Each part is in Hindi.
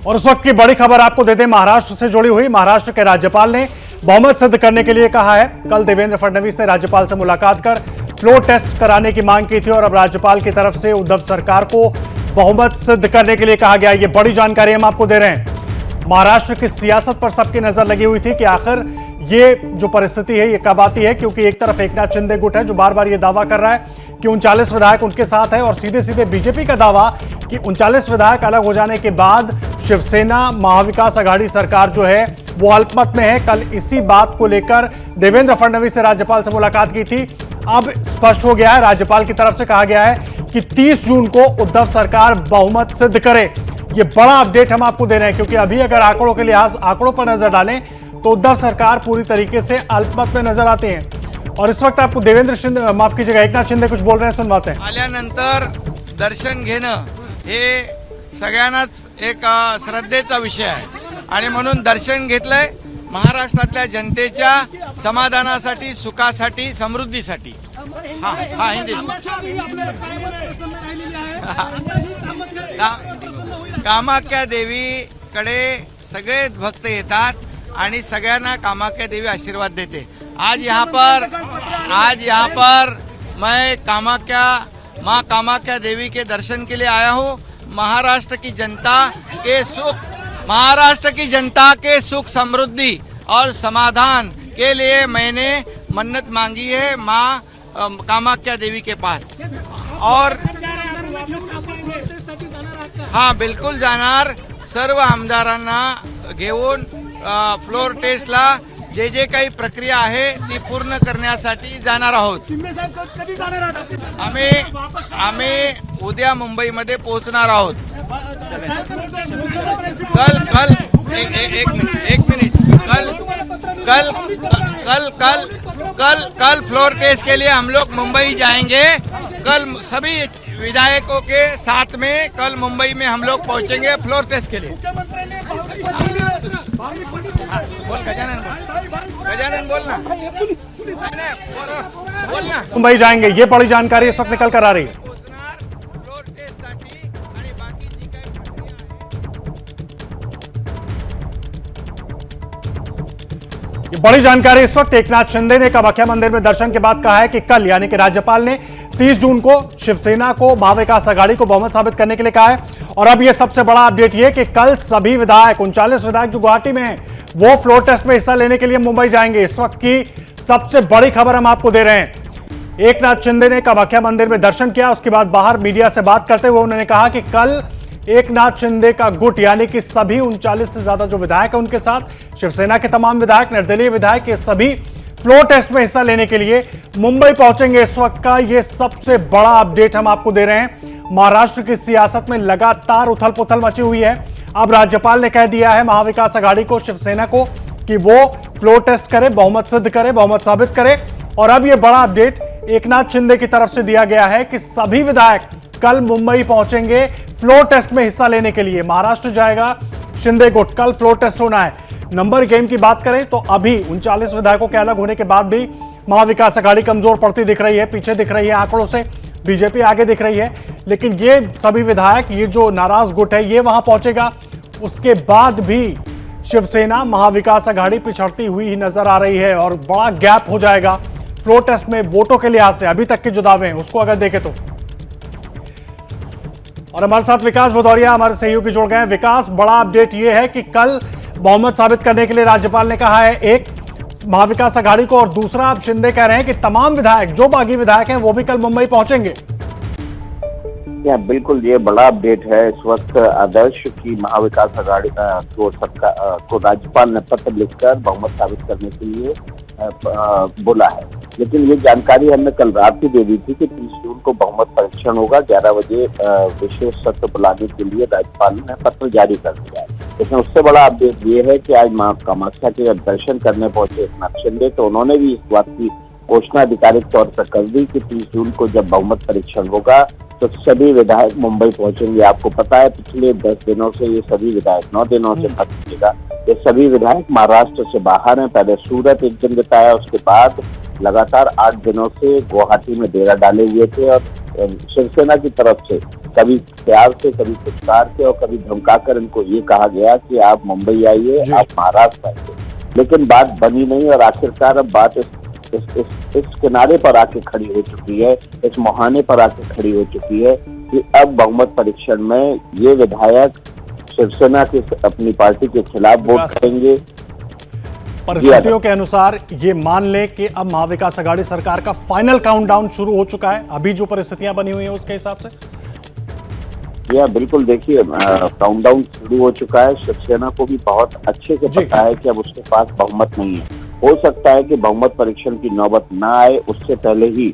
और उस वक्त की बड़ी खबर आपको देते हैं महाराष्ट्र से जुड़ी हुई। महाराष्ट्र के राज्यपाल ने बहुमत सिद्ध करने के लिए कहा है। कल देवेंद्र फडणवीस ने राज्यपाल से मुलाकात कर फ्लोर टेस्ट कराने की मांग की थी और अब राज्यपाल की तरफ से उद्धव सरकार को बहुमत सिद्ध करने के लिए कहा गया। ये बड़ी जानकारी हम आपको दे रहे हैं। महाराष्ट्र की सियासत पर सबकी नजर लगी हुई थी कि आखिर ये जो परिस्थिति है ये कब आती है, क्योंकि एक तरफ एकनाथ शिंदे गुट है जो बार बार ये दावा कर रहा है कि 39 विधायक उनके साथ है और सीधे सीधे बीजेपी का दावा कि 39 विधायक अलग हो जाने के बाद शिवसेना महाविकास आघाड़ी सरकार जो है वो अल्पमत में है। कल इसी बात को लेकर देवेंद्र फडणवीस ने राज्यपाल से मुलाकात की थी। अब स्पष्ट हो गया है, राज्यपाल की तरफ से कहा गया है कि 30 जून को उद्धव सरकार बहुमत सिद्ध करे। ये बड़ा अपडेट हम आपको दे रहे हैं, क्योंकि अभी अगर आंकड़ों के लिहाज आंकड़ों पर नजर डालें तो उद्धव सरकार पूरी तरीके से अल्पमत में नजर आते हैं। और इस वक्त आपको देवेंद्र शिंदे, माफ कीजिएगा, एकनाथ शिंदे कुछ बोल रहे हैं, सुनवाते हैं। आल्यानंतर दर्शन घेणं हे सगळ्यांनाच एक श्रद्धेचा विषय आहे आणि म्हणून दर्शन घेतलंय महाराष्ट्रातल्या जनतेच्या समाधानासाठी, सुखासाठी, समृद्धीसाठी। हा हिंदी कामाख्या देवीकडे सगळे भक्त येतात आणि सगळ्यांना कामाख्या देवी आशीर्वाद देते। आज यहाँ पर मैं माँ कामाख्या देवी के दर्शन के लिए आया हूँ। महाराष्ट्र की जनता के सुख समृद्धि और समाधान के लिए मैंने मन्नत मांगी है माँ कामाख्या देवी के पास। और हाँ, बिल्कुल जाणार। सर्व आमदारांना घेऊन फ्लोर टेस्टला जे काही प्रक्रिया आहे ती पूर्ण करण्यासाठी जाणार आहोत। आम्ही उद्या मुंबईमध्ये पोहोचणार आहोत। कल फ्लोर टेस्ट के लिए हम लोग मुंबई जाएंगे। कल सभी विधायकों के साथ में कल मुंबई में हम लोग पहुंचेंगे फ्लोर टेस्ट के लिए। बोल गजानन बोलना मुंबई जाएंगे, ये बड़ी जानकारी इस वक्त निकल कर आ रही है। ये बड़ी जानकारी इस वक्त एकनाथ शिंदे ने कामाख्या मंदिर में दर्शन के बाद कहा है कि कल यानी कि राज्यपाल ने 30 जून को शिवसेना को महाविकास आघाड़ी को बहुमत साबित करने के लिए कहा है। और अब यह सबसे बड़ा अपडेट ये कि कल सभी विधायक 39 विधायक जो गुवाहाटी में हैं वो फ्लोर टेस्ट में हिस्सा लेने के लिए मुंबई जाएंगे। इस वक्त की सबसे बड़ी खबर हम आपको दे रहे हैं। एकनाथ शिंदे ने कामाख्या मंदिर में दर्शन किया, उसके बाद बाहर मीडिया से बात करते हुए उन्होंने कहा कि कल एकनाथ शिंदे का गुट यानी कि सभी 39 से ज्यादा जो विधायक है उनके साथ शिवसेना के तमाम विधायक, निर्दलीय विधायक, ये सभी फ्लोर टेस्ट में हिस्सा लेने के लिए मुंबई पहुंचेंगे। इस वक्त का ये सबसे बड़ा अपडेट हम आपको दे रहे हैं। महाराष्ट्र की सियासत में लगातार उथल पुथल मची हुई है। अब राज्यपाल ने कह दिया है महाविकास आघाड़ी को, शिवसेना को, कि वो फ्लोर टेस्ट करे, बहुमत सिद्ध करे, बहुमत साबित करे। और अब ये बड़ा अपडेट एकनाथ शिंदे की तरफ से दिया गया है कि सभी विधायक कल मुंबई पहुंचेंगे फ्लोर टेस्ट में हिस्सा लेने के लिए। महाराष्ट्र जाएगा शिंदे गुट, कल फ्लोर टेस्ट होना है। नंबर गेम की बात करें तो अभी 39 विधायकों के अलग होने के बाद भी महाविकास आघाड़ी कमजोर पड़ती दिख रही है, पीछे दिख रही है आंकड़ों से, बीजेपी आगे दिख रही है। लेकिन ये सभी विधायक, ये जो नाराज गुट है, ये वहां पहुंचेगा। उसके बाद भी शिवसेना महाविकास आघाड़ी पिछड़ती हुई ही नजर आ रही है और बड़ा गैप हो जाएगा फ्लोर टेस्ट में वोटों के लिहाज से। अभी तक के जो दावे हैं उसको अगर देखें तो। और हमारे साथ विकास भदौरिया हमारे सहयोगी जुड़ गए हैं। विकास, बड़ा अपडेट ये है कि कल बहुमत साबित करने के लिए राज्यपाल ने कहा है एक महाविकास आघाड़ी को, और दूसरा अब शिंदे कह रहे हैं कि तमाम विधायक जो बागी विधायक हैं वो भी कल मुंबई पहुंचेंगे। बिल्कुल, ये बड़ा अपडेट है। इस वक्त आदर्श की महाविकास आघाड़ी को राज्यपाल ने पत्र लिखकर बहुमत साबित करने के लिए बोला है। लेकिन ये जानकारी हमने कल रात ही दे दी थी कि 30 जून को बहुमत परीक्षण होगा। 11 बजे विशेष सत्र बुलाने के लिए राज्यपाल ने पत्र जारी कर दिया है। लेकिन उससे बड़ा अपडेट ये है कि आज मां कामाख्या के दर्शन करने पहुंचे एकनाथ शिंदे, तो उन्होंने भी इस बात की घोषणा आधिकारिक तौर पर कर दी कि 30 जून को जब बहुमत परीक्षण होगा तो सभी विधायक मुंबई पहुंचेंगे। आपको पता है पिछले 10 दिनों से ये सभी विधायक, 9 दिनों से पहुंचेगा, ये सभी विधायक महाराष्ट्र से बाहर हैं। पहले सूरत एक दिन बिताया, उसके बाद लगातार 8 दिनों से गुवाहाटी में डेरा डाले हुए थे और शिवसेना की तरफ से कभी प्यार से, कभी फुटकार से और कभी धमकाकर इनको ये कहा गया कि आप मुंबई आइए, आप महाराष्ट्र आइए, लेकिन बात बनी नहीं। और आखिरकार अब बात इस किनारे पर आके खड़ी हो चुकी है, इस मुहाने पर आके खड़ी हो चुकी है कि अब बहुमत परीक्षण में ये विधायक शिवसेना के अपनी पार्टी के खिलाफ वोट करेंगे। परिस्थितियों के अनुसार ये मान ले कि अब महाविकास अघाड़ी सरकार का फाइनल काउंटडाउन शुरू हो चुका है, अभी जो परिस्थितियां बनी हुई है उसके हिसाब से। या बिल्कुल, देखिए काउंटडाउन शुरू हो चुका है। शिवसेना को भी बहुत अच्छे से पता है कि अब उसके पास बहुमत नहीं है। हो सकता है कि बहुमत परीक्षण की नौबत ना आए, उससे पहले ही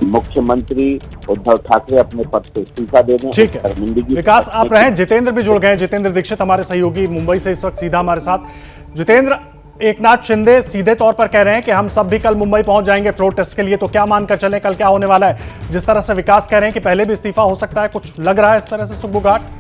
मुख्यमंत्री उद्धव ठाकरे अपने पद से इस्तीफा दे दें। ठीक है विकास, आप रहे। जितेंद्र भी जुड़ गए, जितेंद्र दीक्षित हमारे सहयोगी मुंबई से इस वक्त सीधा हमारे साथ। जितेंद्र, एकनाथ शिंदे सीधे तौर पर कह रहे हैं कि हम सब भी कल मुंबई पहुंच जाएंगे फ्लोर टेस्ट के लिए, तो क्या मानकर चलें कल क्या होने वाला है? जिस तरह से विकास कह रहे हैं कि पहले भी इस्तीफा हो सकता है, कुछ लग रहा है इस तरह से सुब्बू घाट?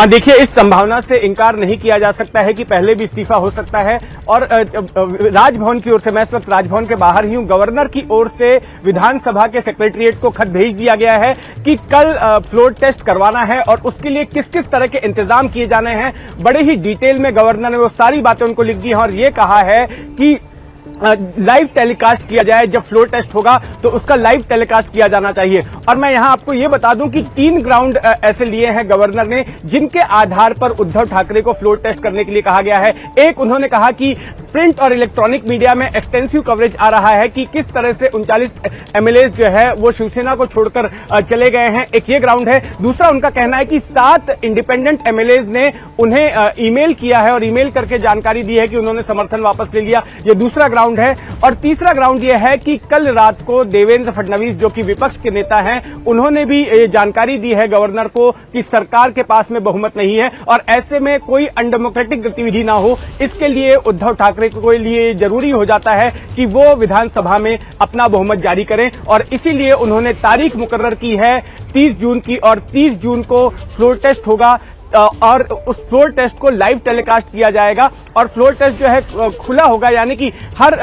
देखिए, इस संभावना से इनकार नहीं किया जा सकता है कि पहले भी इस्तीफा हो सकता है। और राजभवन की ओर से, मैं इस वक्त राजभवन के बाहर ही हूं, गवर्नर की ओर से विधानसभा के सेक्रेटरीट को खत भेज दिया गया है कि कल फ्लोर टेस्ट करवाना है और उसके लिए किस किस तरह के इंतजाम किए जाने हैं। बड़े ही डिटेल में गवर्नर ने वो सारी बातें उनको लिख दी हैं और ये कहा है कि लाइव टेलीकास्ट किया जाए। जब फ्लोर टेस्ट होगा तो उसका लाइव टेलीकास्ट किया जाना चाहिए। और मैं यहां आपको यह बता दूं कि 3 ग्राउंड ऐसे लिए हैं गवर्नर ने जिनके आधार पर उद्धव ठाकरे को फ्लोर टेस्ट करने के लिए कहा गया है। एक, उन्होंने कहा कि प्रिंट और इलेक्ट्रॉनिक मीडिया में एक्सटेंसिव कवरेज आ रहा है कि किस तरह से 39 एमएलए जो है वो शिवसेना को छोड़कर चले गए हैं, एक ये ग्राउंड है। दूसरा, उनका कहना है कि 7 इंडिपेंडेंट एमएलए ने उन्हें ईमेल किया है और ईमेल करके जानकारी दी है कि उन्होंने समर्थन वापस ले लिया। ये दूसरा ग्राउंड है। और तीसरा ग्राउंड यह है कि कल रात को देवेंद्र फडणवीस, जो कि विपक्ष के नेता हैं, उन्होंने भी जानकारी दी है गवर्नर को कि सरकार के पास में बहुमत नहीं है और ऐसे में कोई अनडेमोक्रेटिक गतिविधि ना हो, इसके लिए उद्धव ठाकरे को लिए जरूरी हो जाता है कि वो विधानसभा में अपना बहुमत जारी करें। और इसीलिए उन्होंने तारीख मुकर्रर की है 30 जून की, और 30 जून को फ्लोर टेस्ट होगा और उस फ्लोर टेस्ट को लाइव टेलीकास्ट किया जाएगा। और फ्लोर टेस्ट जो है खुला होगा, यानी कि हर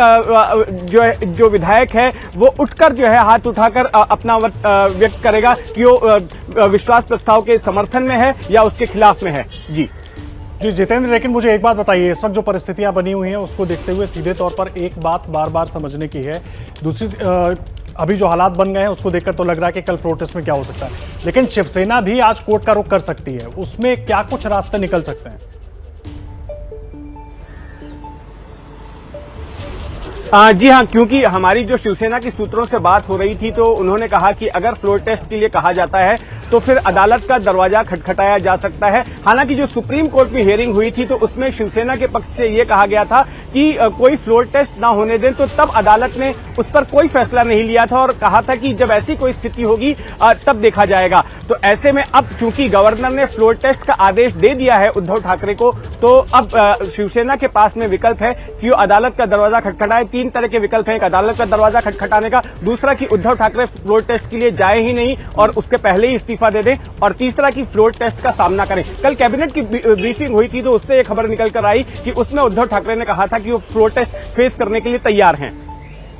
जो विधायक है वो उठकर जो है हाथ उठाकर अपना मत व्यक्त करेगा कि वो विश्वास प्रस्ताव के समर्थन में है या उसके खिलाफ में है। जी जितेंद्र, लेकिन मुझे एक बात बताइए, इस वक्त जो परिस्थितियां बनी हुई हैं उसको देखते हुए सीधे तौर पर एक बात बार बार समझने की है, दूसरी अभी जो हालात बन गए हैं उसको देखकर तो लग रहा है कि कल फ्लोर टेस्ट में क्या हो सकता है, लेकिन शिवसेना भी आज कोर्ट का रुख कर सकती है, उसमें क्या कुछ रास्ते निकल सकते हैं? जी हाँ, क्योंकि हमारी जो शिवसेना की सूत्रों से बात हो रही थी तो उन्होंने कहा कि अगर फ्लोर टेस्ट के लिए कहा जाता है तो फिर अदालत का दरवाजा खटखटाया जा सकता है। हालांकि जो सुप्रीम कोर्ट में हियरिंग हुई थी तो उसमें शिवसेना के पक्ष से यह कहा गया था कि कोई फ्लोर टेस्ट ना होने दें, तो तब अदालत ने उस पर कोई फैसला नहीं लिया था और कहा था कि जब ऐसी कोई स्थिति होगी तब देखा जाएगा। तो ऐसे में अब चूंकि गवर्नर ने फ्लोर टेस्ट का आदेश दे दिया है उद्धव ठाकरे को, तो अब शिवसेना के पास में विकल्प है कि वो अदालत का दरवाजा खटखटाए। 3 तरह के विकल्प हैं, एक अदालत का दरवाजा खटखटाने का, दूसरा कि उद्धव ठाकरे फ्लोर टेस्ट के लिए जाए ही नहीं और उसके पहले ही इस्तीफा दे दें, और तीसरा कि फ्लोर टेस्ट का सामना करें। कल कैबिनेट की ब्रीफिंग हुई थी तो उससे एक खबर निकल कर आई कि उसमें उद्धव ठाकरे ने कहा था कि वो फ्लोर टेस्ट फेस करने के लिए तैयार हैं।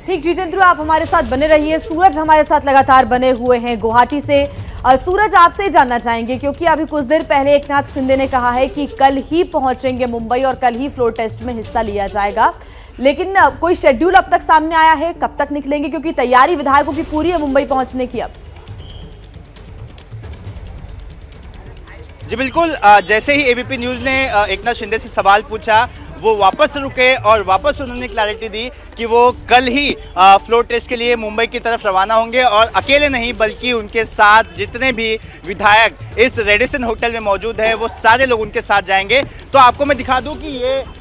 ठीक, जितेंद्र आप हमारे साथ बने रहिए। सूरज हमारे साथ लगातार बने हुए हैं गुवाहाटी से। सूरज, आपसे जानना चाहेंगे क्योंकि अभी कुछ देर पहले एकनाथ शिंदे ने कहा है कि कल ही पहुंचेंगे मुंबई और कल ही फ्लोर टेस्ट में हिस्सा लिया जाएगा, लेकिन कोई शेड्यूल अब तक सामने आया है? कब तक निकलेंगे, क्योंकि तैयारी विधायकों की पूरी है मुंबई पहुंचने की? अब जी बिल्कुल, जैसे ही एबीपी न्यूज़ ने एकनाथ शिंदे से सवाल पूछा वो वापस रुके और वापस उन्होंने क्लैरिटी दी कि वो कल ही फ्लोर टेस्ट के लिए मुंबई की तरफ रवाना होंगे और अकेले नहीं बल्कि उनके साथ जितने भी विधायक इस रेडिसन होटल में मौजूद है वो सारे लोग उनके साथ जाएंगे। तो आपको मैं दिखा दूं कि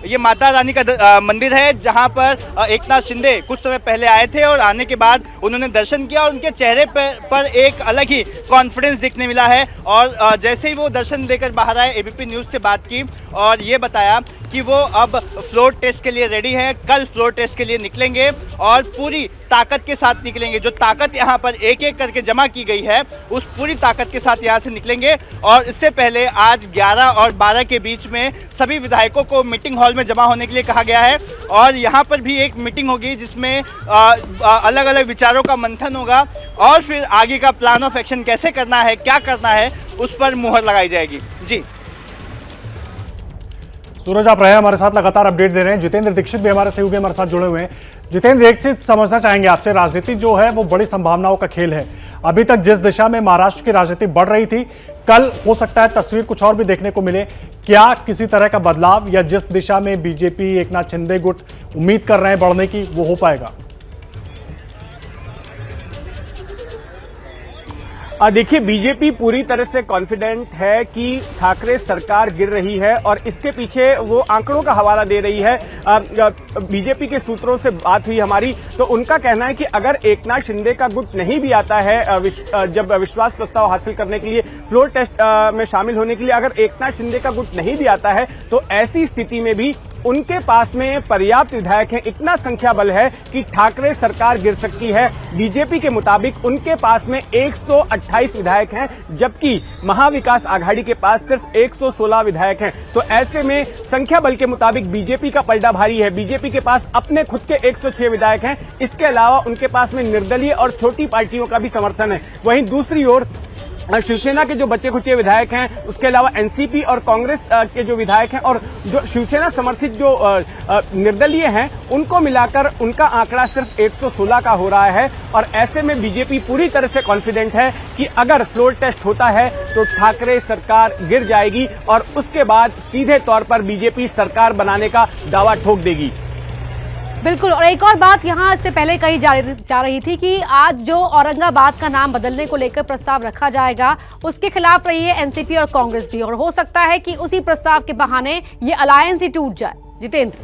ये माता रानी का मंदिर है जहां पर एकनाथ शिंदे कुछ समय पहले आए थे और आने के बाद उन्होंने दर्शन किया और उनके चेहरे पर एक अलग ही कॉन्फिडेंस दिखने मिला है। और जैसे ही वो दर्शन लेकर बाहर आए, एबीपी न्यूज़ से बात की और ये बताया कि वो अब फ्लोर टेस्ट के लिए रेडी है। कल फ्लोर टेस्ट के लिए निकलेंगे और पूरी ताकत के साथ निकलेंगे। जो ताकत यहाँ पर एक एक करके जमा की गई है उस पूरी ताकत के साथ यहाँ से निकलेंगे। और इससे पहले आज 11 और 12 के बीच में सभी विधायकों को मीटिंग हॉल में जमा होने के लिए कहा गया है और यहाँ पर भी एक मीटिंग होगी जिसमें अलग अलग विचारों का मंथन होगा और फिर आगे का प्लान ऑफ एक्शन कैसे करना है, क्या करना है, उस पर मुहर लगाई जाएगी। जी सूरज, आप रहे हमारे साथ, लगातार अपडेट दे रहे हैं। जितेंद्र दीक्षित भी हमारे सहयोगी हमारे साथ जुड़े हुए हैं। जितेंद्र, एक चीज समझना चाहेंगे आपसे, राजनीति जो है वो बड़ी संभावनाओं का खेल है। अभी तक जिस दिशा में महाराष्ट्र की राजनीति बढ़ रही थी, कल हो सकता है तस्वीर कुछ और भी देखने को मिले। क्या किसी तरह का बदलाव या जिस दिशा में बीजेपी एकनाथ शिंदे गुट उम्मीद कर रहे हैं बढ़ने की, वो हो पाएगा? देखिए, बीजेपी पूरी तरह से कॉन्फिडेंट है कि ठाकरे सरकार गिर रही है और इसके पीछे वो आंकड़ों का हवाला दे रही है। बीजेपी के सूत्रों से बात हुई हमारी, तो उनका कहना है कि अगर एकनाथ शिंदे का गुट नहीं भी आता है जब विश्वास प्रस्ताव हासिल करने के लिए, फ्लोर टेस्ट में शामिल होने के लिए अगर एकनाथ शिंदे का गुट नहीं भी आता है, तो ऐसी स्थिति में भी उनके पास में पर्याप्त विधायक हैं, इतना संख्या बल है कि ठाकरे सरकार गिर सकती है। बीजेपी के मुताबिक उनके पास में 128 विधायक हैं, जबकि महाविकास आघाड़ी के पास सिर्फ 116 विधायक हैं। तो ऐसे में संख्या बल के मुताबिक बीजेपी का पलड़ा भारी है। बीजेपी के पास अपने खुद के 106 विधायक हैं, इसके अलावा उनके पास में निर्दलीय और छोटी पार्टियों का भी समर्थन है। वहीं दूसरी ओर शिवसेना के जो बचे खुचे विधायक हैं, उसके अलावा एनसीपी और कांग्रेस के जो विधायक हैं और जो शिवसेना समर्थित जो निर्दलीय हैं, उनको मिलाकर उनका आंकड़ा सिर्फ 116 का हो रहा है। और ऐसे में बीजेपी पूरी तरह से कॉन्फिडेंट है कि अगर फ्लोर टेस्ट होता है तो ठाकरे सरकार गिर जाएगी और उसके बाद सीधे तौर पर बीजेपी सरकार बनाने का दावा ठोक देगी। बिल्कुल। और एक और बात यहाँ से पहले कही जा रही थी कि आज जो औरंगाबाद का नाम बदलने को लेकर प्रस्ताव रखा जाएगा, उसके खिलाफ रही है एनसीपी और कांग्रेस भी, और हो सकता है कि उसी प्रस्ताव के बहाने ये अलायंस ही टूट जाए। जितेंद्र।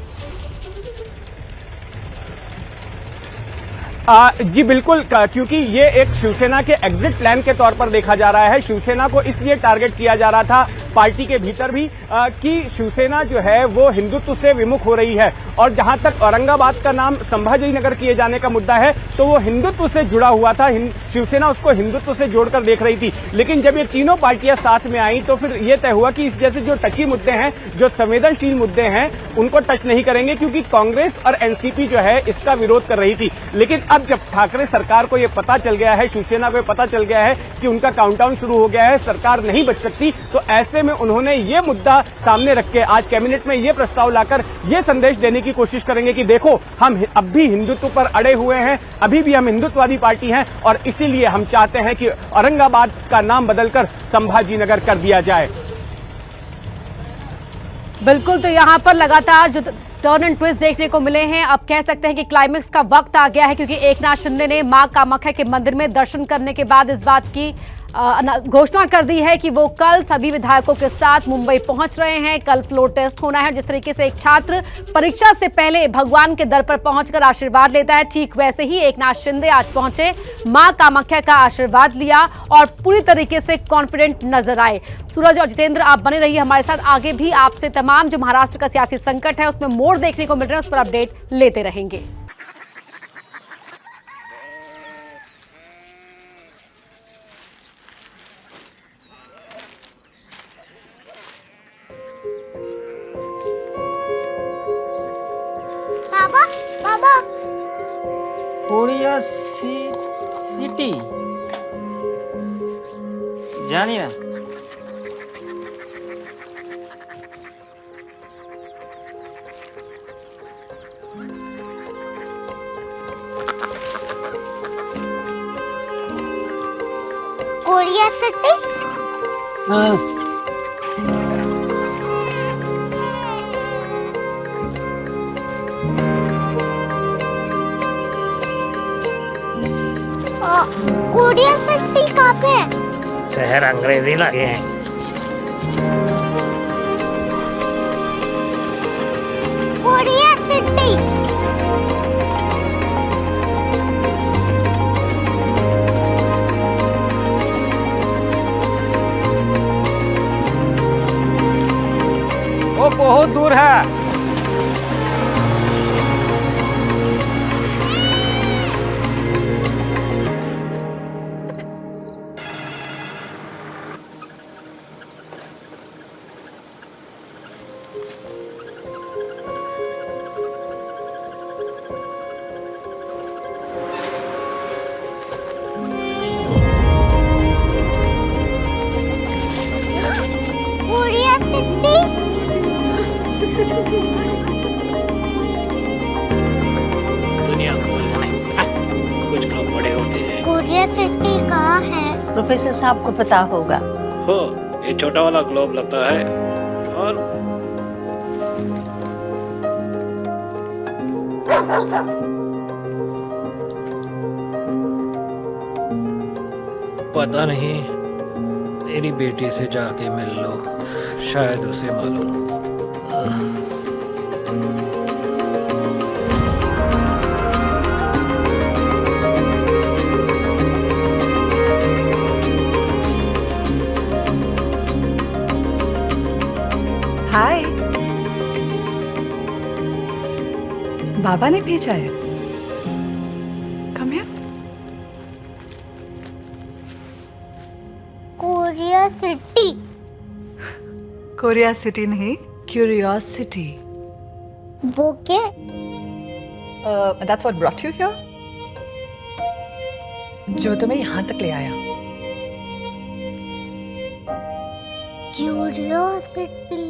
जी बिल्कुल, क्योंकि ये एक शिवसेना के एग्जिट प्लान के तौर पर देखा जा रहा है। शिवसेना को इसलिए टारगेट किया जा रहा था पार्टी के भीतर भी कि शिवसेना जो है वो हिंदुत्व से विमुख हो रही है। और जहां तक औरंगाबाद का नाम संभाजी नगर किए जाने का मुद्दा है, तो वो हिंदुत्व से जुड़ा हुआ था। शिवसेना उसको हिंदुत्व से जोड़कर देख रही थी। लेकिन जब ये तीनों पार्टियां साथ में आई तो फिर ये तय हुआ कि इस जैसे जो टची मुद्दे हैं, जो संवेदनशील मुद्दे हैं, उनको टच नहीं करेंगे, क्योंकि कांग्रेस और एनसीपी जो है इसका विरोध कर रही थी। लेकिन अब जब ठाकरे सरकार को ये पता चल गया है, शिवसेना को ये पता चल गया है कि उनका काउंटडाउन शुरू हो गया है, सरकार नहीं बच सकती, तो ऐसे में उन्होंने ये मुद्दा सामने रख के आज कैबिनेट में ये प्रस्ताव लाकर ये संदेश देने की कोशिश करेंगे कि देखो, हम अब भी हिंदुत्व पर अड़े हुए हैं, अभी भी हम हिंदुत्ववादी पार्टी हैं और इसीलिए हम चाहते हैं कि औरंगाबाद का नाम बदलकर संभाजी नगर कर दिया जाए। बिल्कुल। तो यहाँ पर लगातार जो टर्न एंड ट्विस्ट देखने को मिले हैं, अब कह सकते हैं कि क्लाइमेक्स का वक्त आ गया है, क्योंकि एकनाथ शिंदे ने मां कामाख्या के मंदिर में दर्शन करने के बाद इस बात की घोषणा कर दी है कि वो कल सभी विधायकों के साथ मुंबई पहुंच रहे हैं। कल फ्लोर टेस्ट होना है। जिस तरीके से एक छात्र परीक्षा से पहले भगवान के दर पर पहुंचकर आशीर्वाद लेता है, ठीक वैसे ही एकनाथ शिंदे आज पहुंचे, मां कामाख्या का आशीर्वाद लिया और पूरी तरीके से कॉन्फिडेंट नजर आए। सूरज और जितेंद्र, आप बने रहिए हमारे साथ, आगे भी आपसे तमाम जो महाराष्ट्र का सियासी संकट है उसमें मोड़ देखने को मिल रहे हैं, उस पर अपडेट लेते रहेंगे। कोरिया सिटी जानी ना। Korea city? हाँ। कोरिया सिटी कहाँ पे है? शहर अंग्रेजी लगे हैं। Korea city. ओ वो बहुत दूर है। कोरिया सिटी दुनिया को नहीं, कुछ लोग बड़े होते हैं। कोरिया सिटी कहाँ है? प्रोफेसर साहब को पता होगा। हो, ये छोटा वाला ग्लोब लगता है और पता नहीं, मेरी बेटी से जाके मिल लो, शायद उसे मालूम हो। हाय, बाबा ने भेजा है। Come here. Korea city. Korea city नहीं, क्यूरियोसिटी। वो क्या? That's what brought you here. जो तुम्हें यहाँ तक ले आया। क्यूरियोसिटी।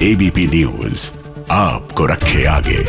एबीपी न्यूज आपको रखे आगे।